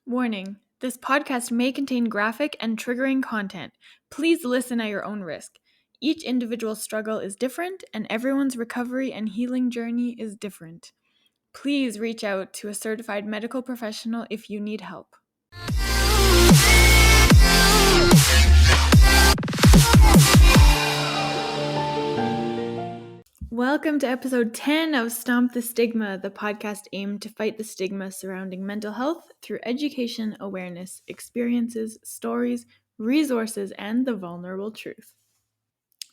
Warning: this podcast may contain graphic and triggering content. Please listen at your own risk. Each individual struggle is different, and everyone's recovery and healing journey is different. Please reach out to a certified medical professional if you need help. Welcome to episode 10 of Stomp the Stigma, the podcast aimed to fight the stigma surrounding mental health through education, awareness, experiences, stories, resources, and the vulnerable truth.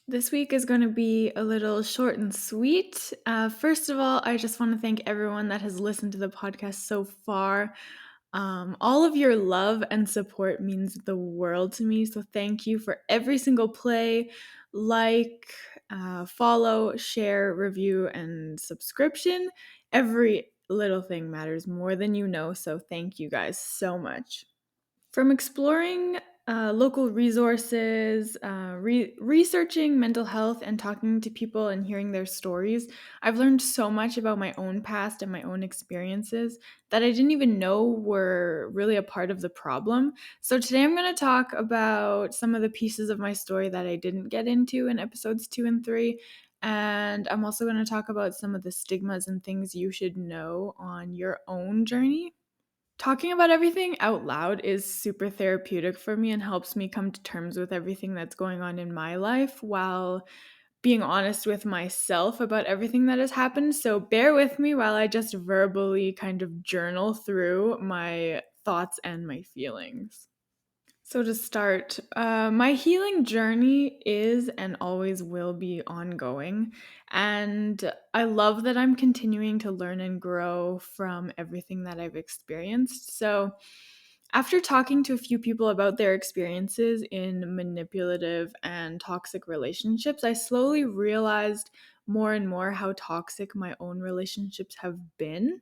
This week is going to be a little short and sweet. First of all, I just want to thank everyone that has listened to the podcast so far. All of your love and support means the world to me, so thank you for every single play, follow, share, review, and subscription. Every little thing matters more than you know, so thank you guys so much. From exploring local resources, researching mental health, and talking to people and hearing their stories, I've learned so much about my own past and my own experiences that I didn't even know were really a part of the problem. So today I'm going to talk about some of the pieces of my story that I didn't get into in episodes 2 and 3. And I'm also going to talk about some of the stigmas and things you should know on your own journey. Talking about everything out loud is super therapeutic for me and helps me come to terms with everything that's going on in my life while being honest with myself about everything that has happened. So bear with me while I just verbally kind of journal through my thoughts and my feelings. So to start, my healing journey is and always will be ongoing. And I love that I'm continuing to learn and grow from everything that I've experienced. So after talking to a few people about their experiences in manipulative and toxic relationships, I slowly realized more and more how toxic my own relationships have been.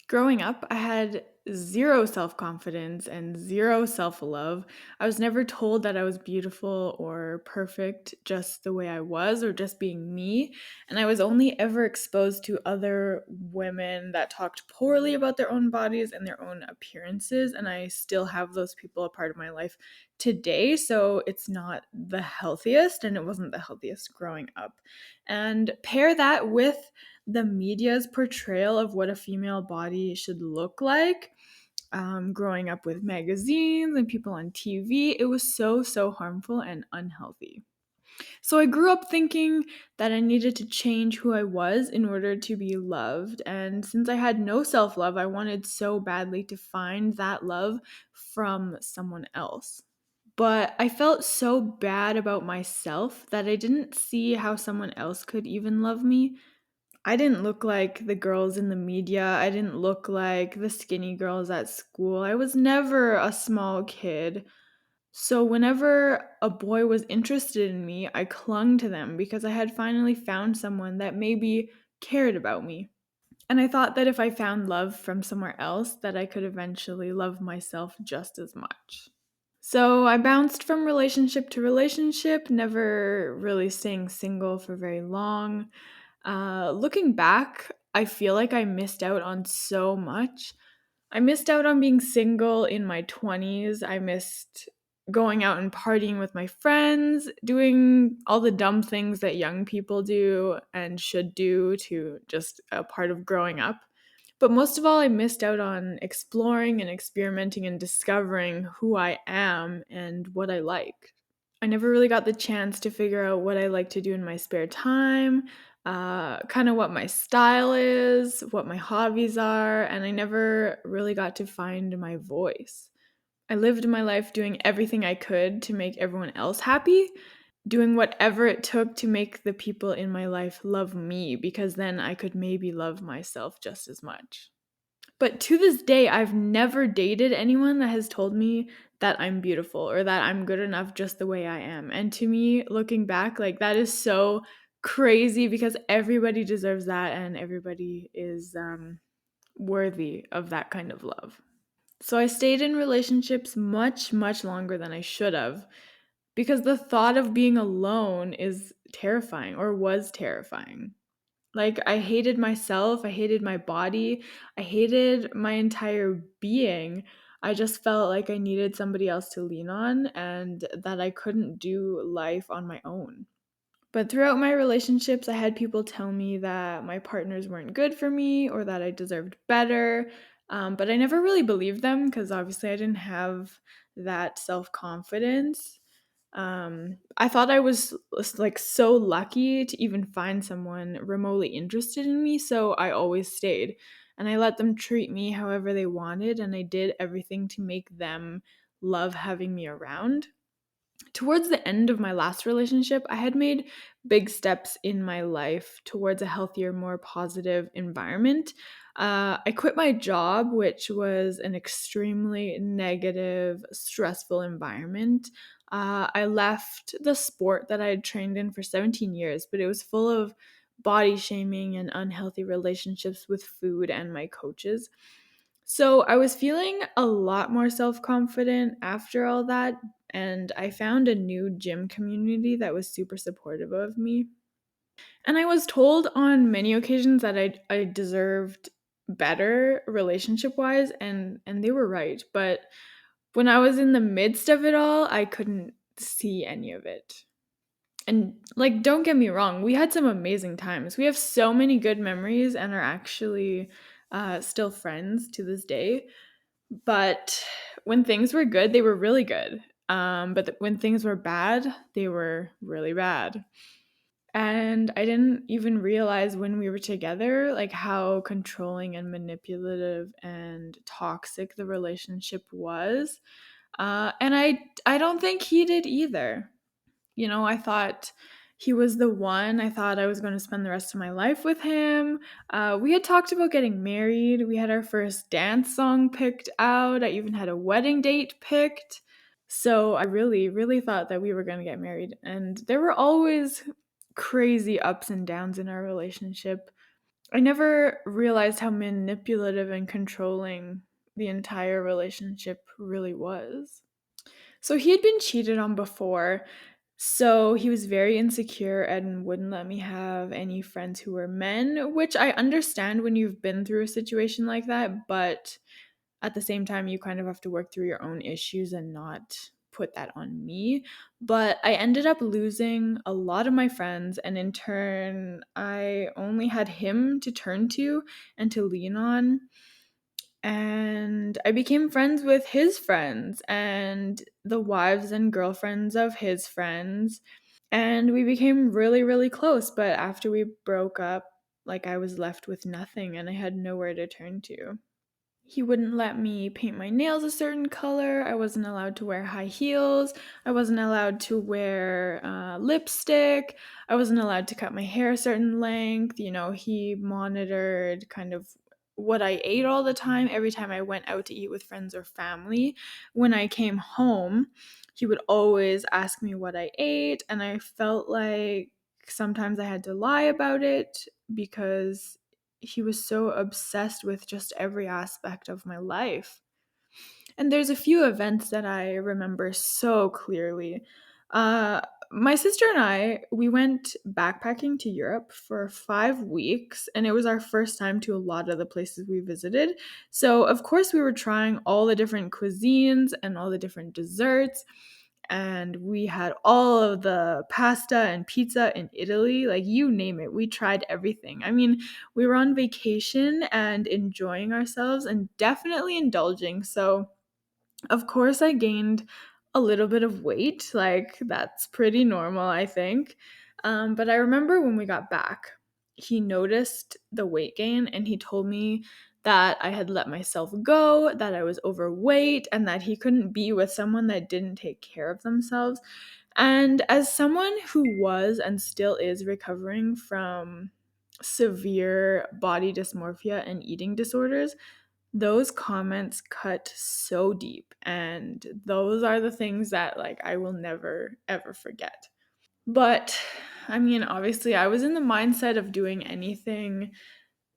Growing up, I had zero self-confidence and zero self-love. I was never told that I was beautiful or perfect just the way I was or just being me. And I was only ever exposed to other women that talked poorly about their own bodies and their own appearances. And I still have those people a part of my life today. So it's not the healthiest, and it wasn't the healthiest growing up. And pair that with the media's portrayal of what a female body should look like. Growing up with magazines and people on TV, it was so harmful and unhealthy. So I grew up thinking that I needed to change who I was in order to be loved. And since I had no self-love, I wanted so badly to find that love from someone else. But I felt so bad about myself that I didn't see how someone else could even love me. I didn't look like the girls in the media. I didn't look like the skinny girls at school. I was never a small kid. So whenever a boy was interested in me, I clung to them because I had finally found someone that maybe cared about me. And I thought that if I found love from somewhere else, that I could eventually love myself just as much. So I bounced from relationship to relationship, never really staying single for very long. Looking back, I feel like I missed out on so much. I missed out on being single in my 20s. I missed going out and partying with my friends, doing all the dumb things that young people do and should do to just a part of growing up. But most of all, I missed out on exploring and experimenting and discovering who I am and what I like. I never really got the chance to figure out what I like to do in my spare time, kind of what my style is, what my hobbies are, and I never really got to find my voice. I lived my life doing everything I could to make everyone else happy, doing whatever it took to make the people in my life love me, because then I could maybe love myself just as much. But to this day, I've never dated anyone that has told me that I'm beautiful or that I'm good enough just the way I am. And to me, looking back, like that is so crazy because everybody deserves that and everybody is worthy of that kind of love. So I stayed in relationships much longer than I should have because the thought of being alone is terrifying or was terrifying. Like, I hated myself, I hated my body, I hated my entire being. I just felt like I needed somebody else to lean on and that I couldn't do life on my own. But throughout my relationships, I had people tell me that my partners weren't good for me or that I deserved better. But I never really believed them because obviously I didn't have that self confidence. I thought I was like so lucky to even find someone remotely interested in me, so I always stayed. And I let them treat me however they wanted, and I did everything to make them love having me around. Towards the end of my last relationship, I had made big steps in my life towards a healthier, more positive environment. I quit my job, which was an extremely negative, stressful environment. I left the sport that I had trained in for 17 years, but it was full of body shaming and unhealthy relationships with food and my coaches. So I was feeling a lot more self confident after all that, and I found a new gym community that was super supportive of me. And I was told on many occasions that I deserved better relationship wise, and they were right. But when I was in the midst of it all, I couldn't see any of it. And like, don't get me wrong, we had some amazing times. We have so many good memories and are actually still friends to this day. But when things were good, they were really good. When things were bad, they were really bad. And I didn't even realize when we were together, like how controlling and manipulative and toxic the relationship was. And I don't think he did either. You know, I thought he was the one. I thought I was going to spend the rest of my life with him. We had talked about getting married. We had our first dance song picked out. I even had a wedding date picked. So I really, really thought that we were going to get married. And there were always crazy ups and downs in our relationship. I never realized how manipulative and controlling the entire relationship really was. So he had been cheated on before. So he was very insecure and wouldn't let me have any friends who were men, which I understand when you've been through a situation like that, but at the same time, you kind of have to work through your own issues and not put that on me. But I ended up losing a lot of my friends, and in turn, I only had him to turn to and to lean on. And I became friends with his friends and the wives and girlfriends of his friends. And we became really, really close. But after we broke up, like I was left with nothing and I had nowhere to turn to. He wouldn't let me paint my nails a certain color. I wasn't allowed to wear high heels. I wasn't allowed to wear lipstick. I wasn't allowed to cut my hair a certain length. You know, he monitored kind of what I ate all the time. Every time I went out to eat with friends or family, when I came home, he would always ask me what I ate. And I felt like sometimes I had to lie about it because he was so obsessed with just every aspect of my life. And there's a few events that I remember so clearly. Uh, my sister and I, we went backpacking to Europe for 5 weeks, and it was our first time to a lot of the places we visited. So, of course, we were trying all the different cuisines and all the different desserts, and we had all of the pasta and pizza in Italy, like you name it. We tried everything. I mean, we were on vacation and enjoying ourselves and definitely indulging. So, of course, I gained a little bit of weight. Like, that's pretty normal, I think. But I remember when we got back, he noticed the weight gain and he told me that I had let myself go, that I was overweight, and that he couldn't be with someone that didn't take care of themselves. And as someone who was and still is recovering from severe body dysmorphia and eating disorders, those comments cut so deep, and those are the things that like I will never ever forget. But I mean, obviously I was in the mindset of doing anything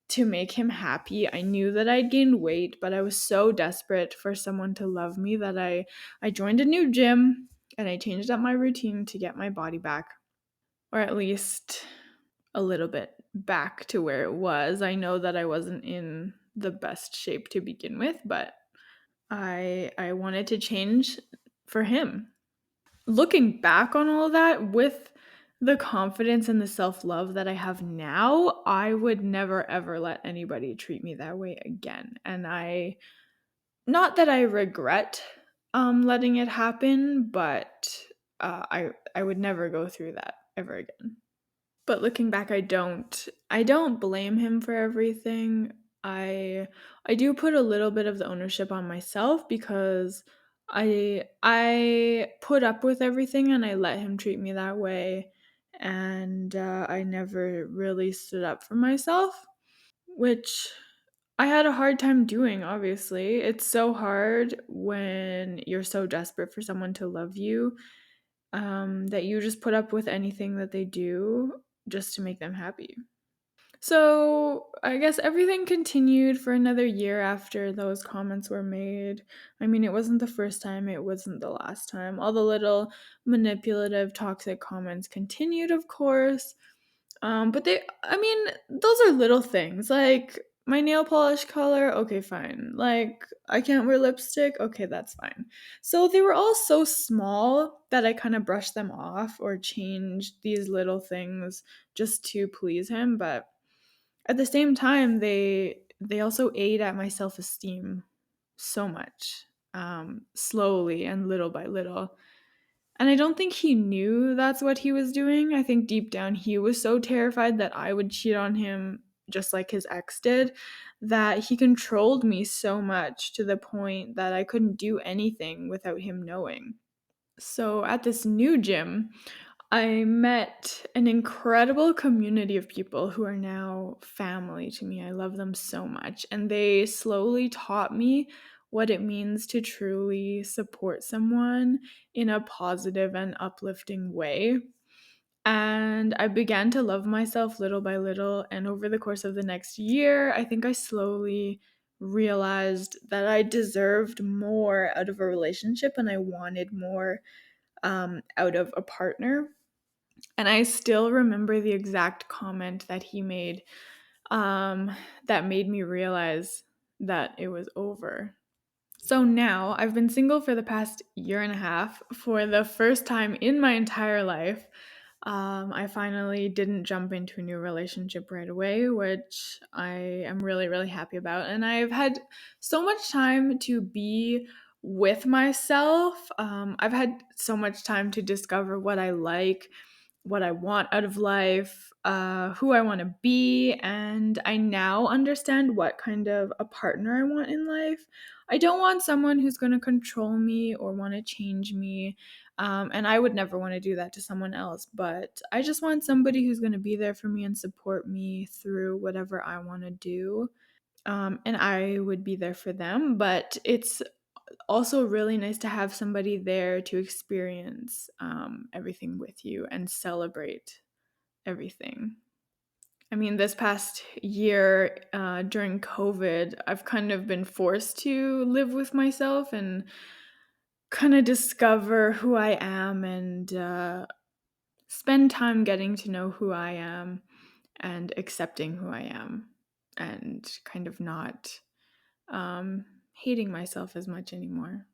to make him happy. I knew that I'd gained weight, but I was so desperate for someone to love me that I joined a new gym and I changed up my routine to get my body back, or at least a little bit back to where it was. I know that I wasn't in the best shape to begin with, but I wanted to change for him. Looking back on all that with the confidence and the self-love that I have now, I would never ever let anybody treat me that way again. And I not that I regret letting it happen, but I would never go through that ever again. But looking back, I don't blame him for everything. I do put a little bit of the ownership on myself because I put up with everything and I let him treat me that way, and I never really stood up for myself, which I had a hard time doing, obviously. It's so hard when you're so desperate for someone to love you, that you just put up with anything that they do just to make them happy. So I guess everything continued for another year after those comments were made. I mean, it wasn't the first time, it wasn't the last time. All the little manipulative, toxic comments continued, of course. But I mean, those are little things. Like my nail polish color, okay, fine. Like I can't wear lipstick, okay, that's fine. So they were all so small that I kind of brushed them off or changed these little things just to please him. But at the same time, they also ate at my self-esteem so much, slowly and little by little. And I don't think he knew that's what he was doing. I think deep down he was so terrified that I would cheat on him just like his ex did, that he controlled me so much to the point that I couldn't do anything without him knowing. So at this new gym, I met an incredible community of people who are now family to me. I love them so much. And they slowly taught me what it means to truly support someone in a positive and uplifting way. And I began to love myself little by little. And over the course of the next year, I think I slowly realized that I deserved more out of a relationship and I wanted more out of a partner. And I still remember the exact comment that he made, that made me realize that it was over. So now I've been single for the past year and a half. For the first time in my entire life, I finally didn't jump into a new relationship right away, which I am really, really happy about. And I've had so much time to be with myself. I've had so much time to discover what I like, what I want out of life, who I want to be, and I now understand what kind of a partner I want in life. I don't want someone who's going to control me or want to change me. And I would never want to do that to someone else, but I just want somebody who's going to be there for me and support me through whatever I want to do. And I would be there for them, but it's also really nice to have somebody there to experience everything with you and celebrate everything. I mean, this past year during COVID, I've kind of been forced to live with myself and kind of discover who I am and spend time getting to know who I am and accepting who I am and kind of not hating myself as much anymore.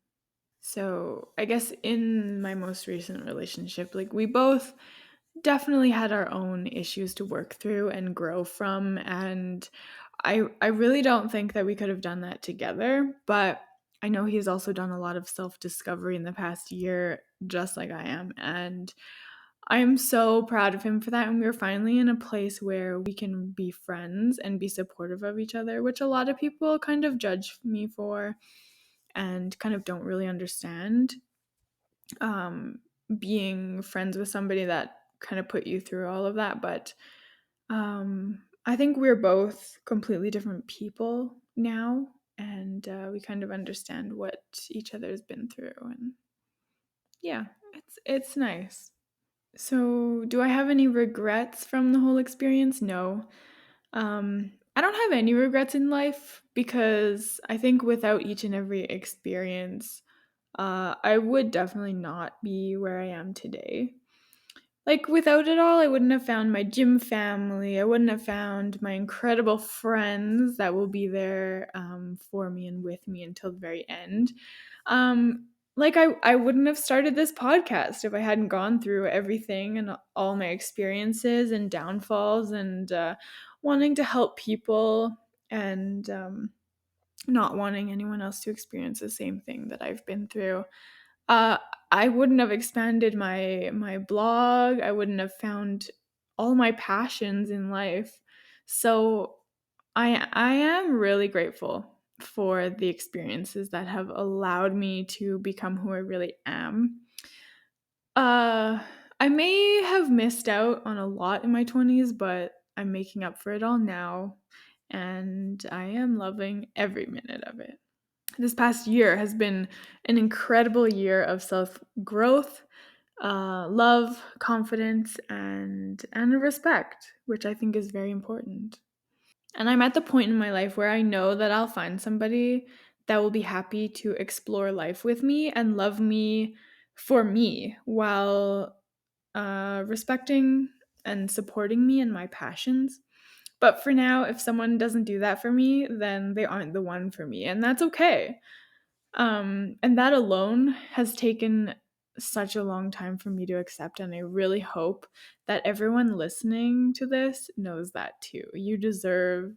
So, I guess in my most recent relationship, like we both definitely had our own issues to work through and grow from, and I really don't think that we could have done that together, but I know he's also done a lot of self-discovery in the past year just like I am, and I am so proud of him for that, and we're finally in a place where we can be friends and be supportive of each other, which a lot of people kind of judge me for and kind of don't really understand, um, being friends with somebody that kind of put you through all of that. But I think we're both completely different people now, and we kind of understand what each other's been through, and yeah, it's nice. So, do I have any regrets from the whole experience? No. I don't have any regrets in life because I think without each and every experience, I would definitely not be where I am today. Like, without it all, I wouldn't have found my gym family, I wouldn't have found my incredible friends that will be there, for me and with me until the very end. Like, I wouldn't have started this podcast if I hadn't gone through everything and all my experiences and downfalls and, wanting to help people and, not wanting anyone else to experience the same thing that I've been through. Uh, I wouldn't have expanded my blog, I wouldn't have found all my passions in life. So I am really grateful for the experiences that have allowed me to become who I really am. Uh, I may have missed out on a lot in my 20s, but I'm making up for it all now, and I am loving every minute of it. This past year has been an incredible year of self growth, love, confidence, and respect, which I think is very important. And I'm at the point in my life where I know that I'll find somebody that will be happy to explore life with me and love me for me while respecting and supporting me and my passions. But for now, if someone doesn't do that for me, then they aren't the one for me, and that's okay. And that alone has taken such a long time for me to accept, and I really hope that everyone listening to this knows that too. You deserve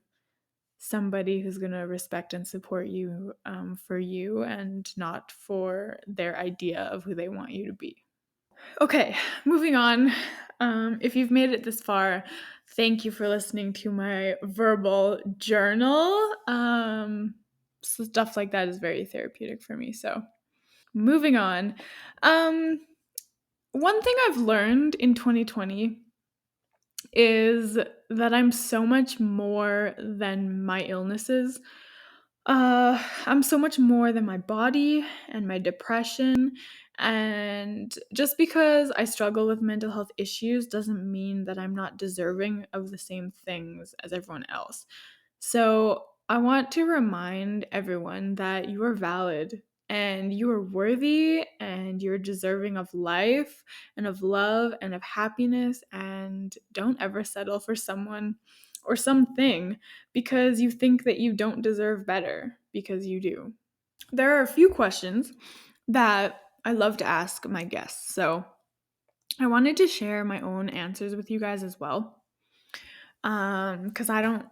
somebody who's going to respect and support you, for you and not for their idea of who they want you to be. Okay, moving on. If you've made it this far, thank you for listening to my verbal journal. Stuff like that is very therapeutic for me. So, moving on. Um, One thing I've learned in 2020 is that I'm so much more than my illnesses. I'm so much more than my body and my depression. And just because I struggle with mental health issues doesn't mean that I'm not deserving of the same things as everyone else. So I want to remind everyone that you are valid and you are worthy and you're deserving of life and of love and of happiness. And don't ever settle for someone or something because you think that you don't deserve better, because you do. There are a few questions that I love to ask my guests. So I wanted to share my own answers with you guys as well. Because I don't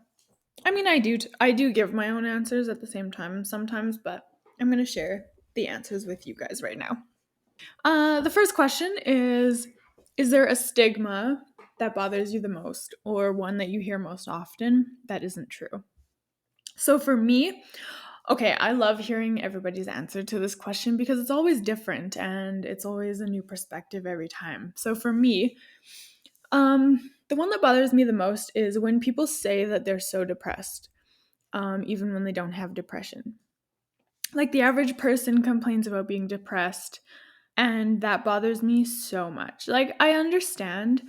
I mean, I do give my own answers at the same time sometimes, but I'm gonna share the answers with you guys right now. The first question is there a stigma that bothers you the most, or one that you hear most often that isn't true? So for me, okay, I love hearing everybody's answer to this question because it's always different and it's always a new perspective every time. So for me, the one that bothers me the most is when people say that they're so depressed, even when they don't have depression. Like the average person complains about being depressed, and that bothers me so much. Like, I understand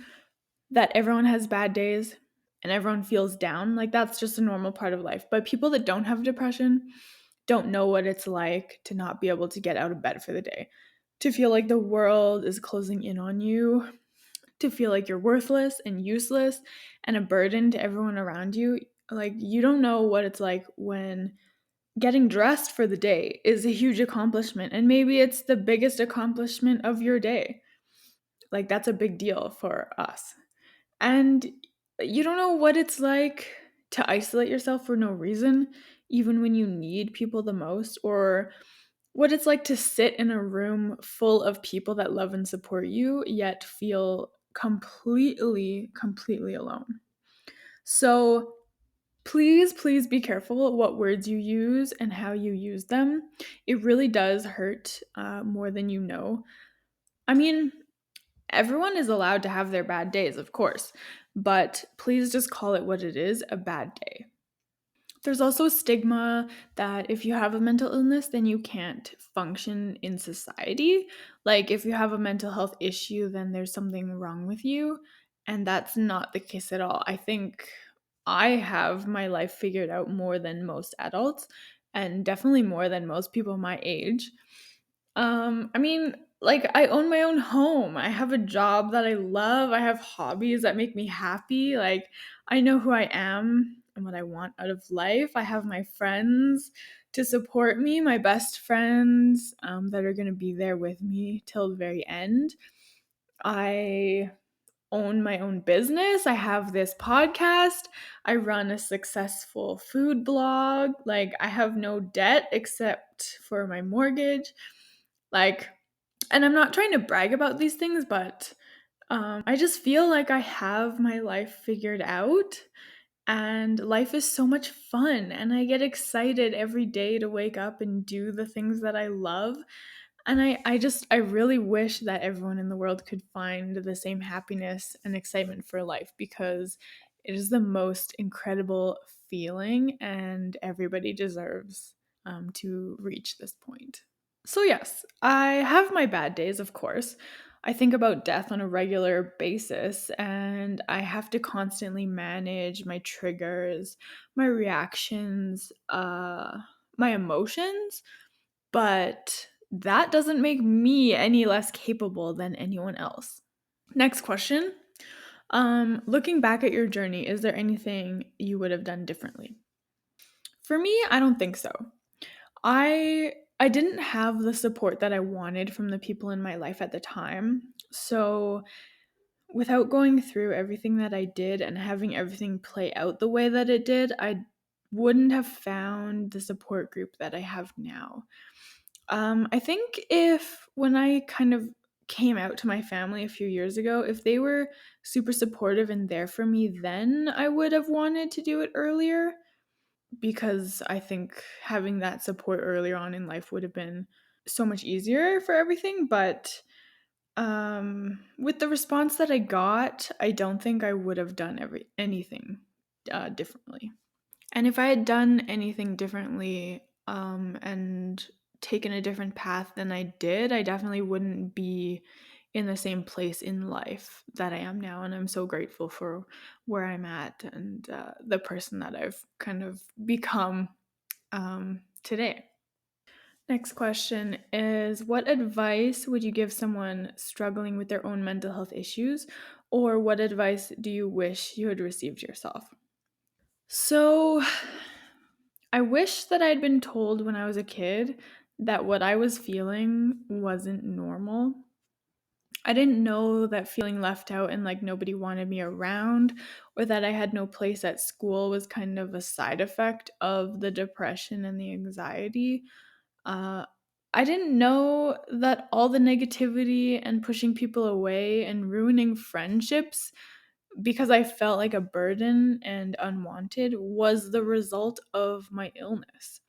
that everyone has bad days and everyone feels down. Like, that's just a normal part of life. But people that don't have depression don't know what it's like to not be able to get out of bed for the day, to feel like the world is closing in on you, to feel like you're worthless and useless and a burden to everyone around you. Like, you don't know what it's like when getting dressed for the day is a huge accomplishment, and maybe it's the biggest accomplishment of your day. Like, that's a big deal for us. And you don't know what it's like to isolate yourself for no reason, even when you need people the most, or what it's like to sit in a room full of people that love and support you, yet feel completely alone. So, please, please be careful what words you use and how you use them. It really does hurt more than you know. I mean, everyone is allowed to have their bad days, of course, but please just call it what it is, a bad day. There's also a stigma that if you have a mental illness, then you can't function in society. Like, if you have a mental health issue, then there's something wrong with you. And that's not the case at all. I think I have my life figured out more than most adults, and definitely more than most people my age. I mean, like, I own my own home. I have a job that I love. I have hobbies that make me happy. Like, I know who I am and what I want out of life. I have my friends to support me, my best friends, that are gonna be there with me till the very end. I own my own business. I have this podcast. I run a successful food blog. Like, I have no debt except for my mortgage. Like, and I'm not trying to brag about these things, but I just feel like I have my life figured out, and life is so much fun, and I get excited every day to wake up and do the things that I love. And I really wish that everyone in the world could find the same happiness and excitement for life, because it is the most incredible feeling, and everybody deserves to reach this point. So, yes, I have my bad days, of course. I think about death on a regular basis, and I have to constantly manage my triggers, my reactions, my emotions, but that doesn't make me any less capable than anyone else. Next question. Looking back at your journey, is there anything you would have done differently? For me, I don't think so. I didn't have the support that I wanted from the people in my life at the time. So, without going through everything that I did and having everything play out the way that it did, I wouldn't have found the support group that I have now. I think if when I kind of came out to my family a few years ago, if they were super supportive and there for me then, I would have wanted to do it earlier, because I think having that support earlier on in life would have been so much easier for everything. But with the response that I got, I don't think I would have done anything differently. And if I had done anything differently, and taken a different path than I did, I definitely wouldn't be in the same place in life that I am now. And I'm so grateful for where I'm at, and the person that I've kind of become today. Next question is, what advice would you give someone struggling with their own mental health issues, or what advice do you wish you had received yourself? So, I wish that I'd been told when I was a kid that what I was feeling wasn't normal. I didn't know that feeling left out and like nobody wanted me around, or that I had no place at school, was kind of a side effect of the depression and the anxiety. Uh, I didn't know that all the negativity and pushing people away and ruining friendships because I felt like a burden and unwanted was the result of my illness.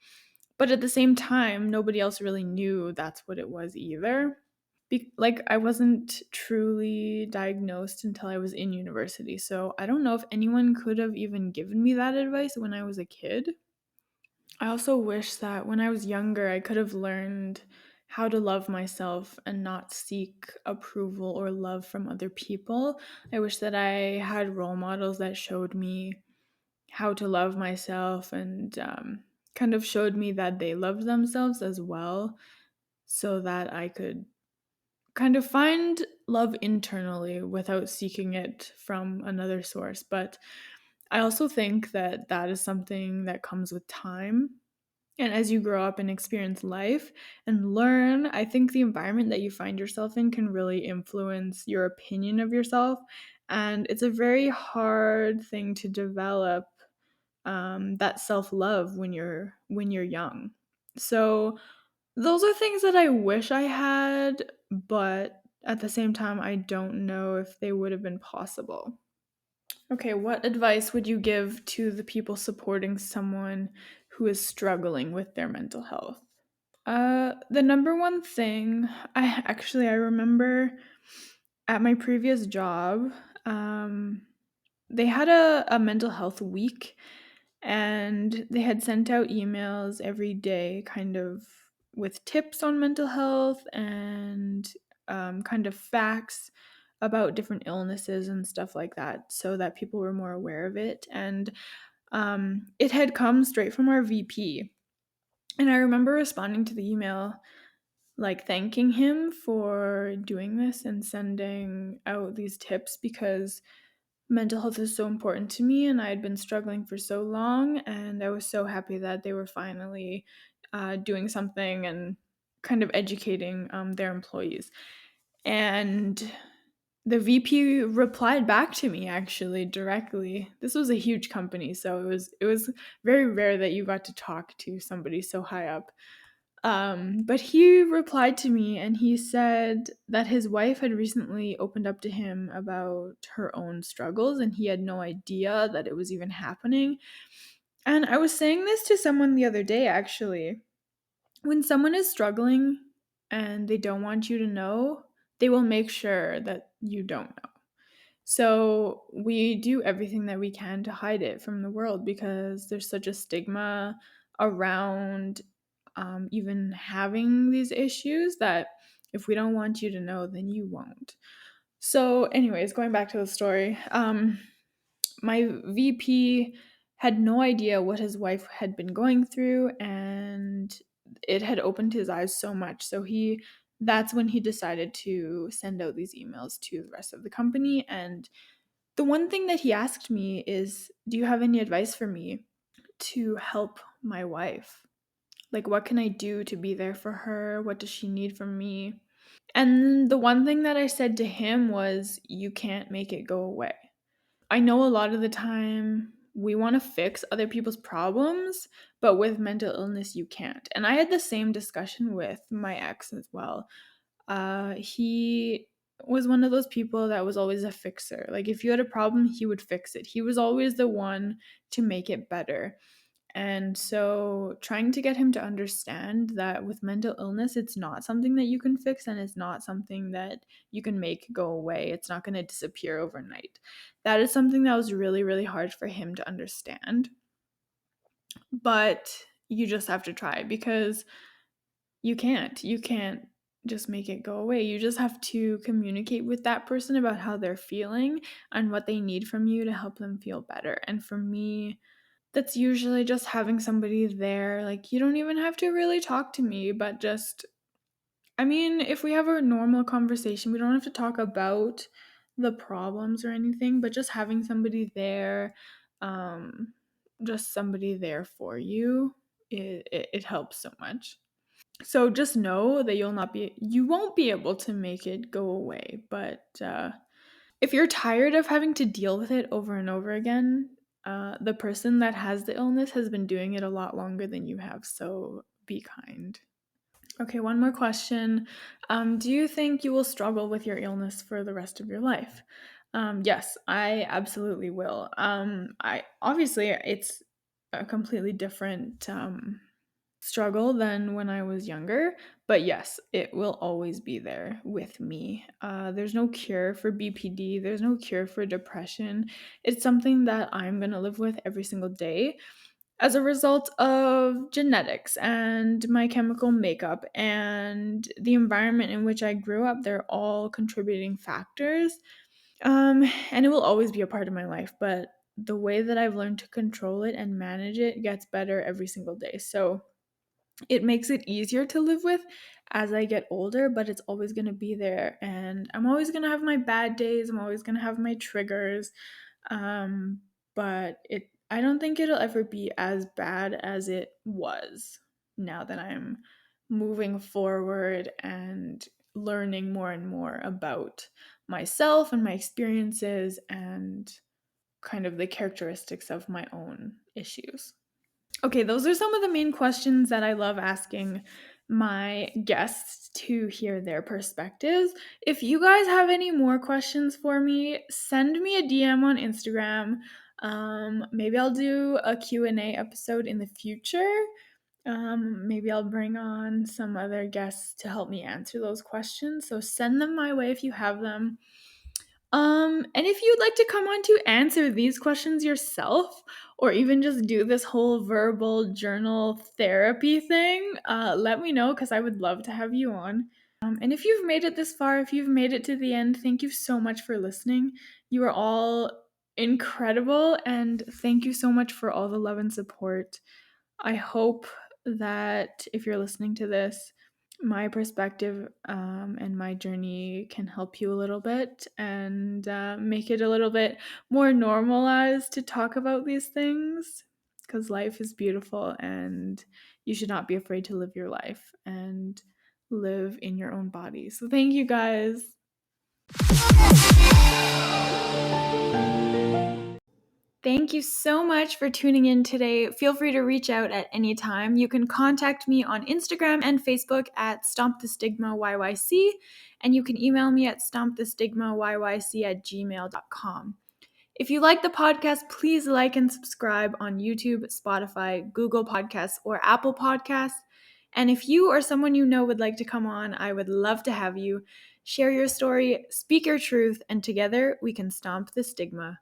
But at the same time, nobody else really knew that's what it was either. Like, I wasn't truly diagnosed until I was in university. So I don't know if anyone could have even given me that advice when I was a kid. I also wish that when I was younger, I could have learned how to love myself and not seek approval or love from other people. I wish that I had role models that showed me how to love myself, and kind of showed me that they loved themselves as well, so that I could kind of find love internally without seeking it from another source. But I also think that that is something that comes with time. And as you grow up and experience life and learn, I think the environment that you find yourself in can really influence your opinion of yourself. And it's a very hard thing to develop, that self-love when you're young. So those are things that I wish I had, but at the same time, I don't know if they would have been possible. Okay, what advice would you give to the people supporting someone who is struggling with their mental health? The number one thing, I remember at my previous job, um, they had a mental health week, and they had sent out emails every day, kind of with tips on mental health and kind of facts about different illnesses and stuff like that, so that people were more aware of it. And it had come straight from our VP. And I remember responding to the email like thanking him for doing this and sending out these tips because mental health is so important to me and I had been struggling for so long, and I was so happy that they were finally doing something and kind of educating their employees. And the VP replied back to me actually directly. This was a huge company, so it was very rare that you got to talk to somebody so high up. But he replied to me and he said that his wife had recently opened up to him about her own struggles and he had no idea that it was even happening. And I was saying this to someone the other day actually. When someone is struggling and they don't want you to know, they will make sure that you don't know. So we do everything that we can to hide it from the world because there's such a stigma around even having these issues that if we don't want you to know, then you won't. So, anyways, going back to the story, my VP had no idea what his wife had been going through, and it had opened his eyes so much. So that's when he decided to send out these emails to the rest of the company. And the one thing that he asked me is, do you have any advice for me to help my wife? Like, what can I do to be there for her? What does she need from me? And the one thing that I said to him was, you can't make it go away. I know a lot of the time we want to fix other people's problems, but with mental illness, you can't. And I had the same discussion with my ex as well. He was one of those people that was always a fixer. Like, if you had a problem, he would fix it. He was always the one to make it better. And so, trying to get him to understand that with mental illness, it's not something that you can fix and it's not something that you can make go away. It's not going to disappear overnight. That is something that was really, really hard for him to understand. But you just have to try because you can't. You can't just make it go away. You just have to communicate with that person about how they're feeling and what they need from you to help them feel better. And for me, that's usually just having somebody there. Like, you don't even have to really talk to me, but just, I mean, if we have a normal conversation, we don't have to talk about the problems or anything, but just having somebody there, um, just somebody there for you, it helps so much. So just know that you won't be able to make it go away, but if you're tired of having to deal with it over and over again, the person that has the illness has been doing it a lot longer than you have, so be kind. Okay, one more question. Do you think you will struggle with your illness for the rest of your life? Yes, I absolutely will. I obviously it's a completely different struggle than when I was younger, but yes, it will always be there with me. There's no cure for BPD, there's no cure for depression. It's something that I'm going to live with every single day as a result of genetics and my chemical makeup and the environment in which I grew up. They're all contributing factors. And it will always be a part of my life, but the way that I've learned to control it and manage it gets better every single day. So it makes it easier to live with as I get older, but it's always going to be there. And I'm always going to have my bad days. I'm always going to have my triggers. Um, but I don't think it'll ever be as bad as it was now that I'm moving forward and learning more and more about myself and my experiences and kind of the characteristics of my own issues. Okay, those are some of the main questions that I love asking my guests to hear their perspectives. If you guys have any more questions for me, send me a DM on Instagram. Maybe I'll do a Q&A episode in the future. Maybe I'll bring on some other guests to help me answer those questions. So send them my way if you have them. And if you'd like to come on to answer these questions yourself, or even just do this whole verbal journal therapy thing, let me know because I would love to have you on. And if you've made it this far, if you've made it to the end, thank you so much for listening. You are all incredible, and thank you so much for all the love and support. I hope that if you're listening to this, my perspective and my journey can help you a little bit and make it a little bit more normalized to talk about these things, because life is beautiful and you should not be afraid to live your life and live in your own body. So thank you guys. Thank you so much for tuning in today. Feel free to reach out at any time. You can contact me on Instagram and Facebook at Stomp the Stigma YYC, and you can email me at stompthestigmayyc@gmail.com. If you like the podcast, please like and subscribe on YouTube, Spotify, Google Podcasts, or Apple Podcasts. And if you or someone you know would like to come on, I would love to have you. Share your story, speak your truth, and together we can stomp the stigma.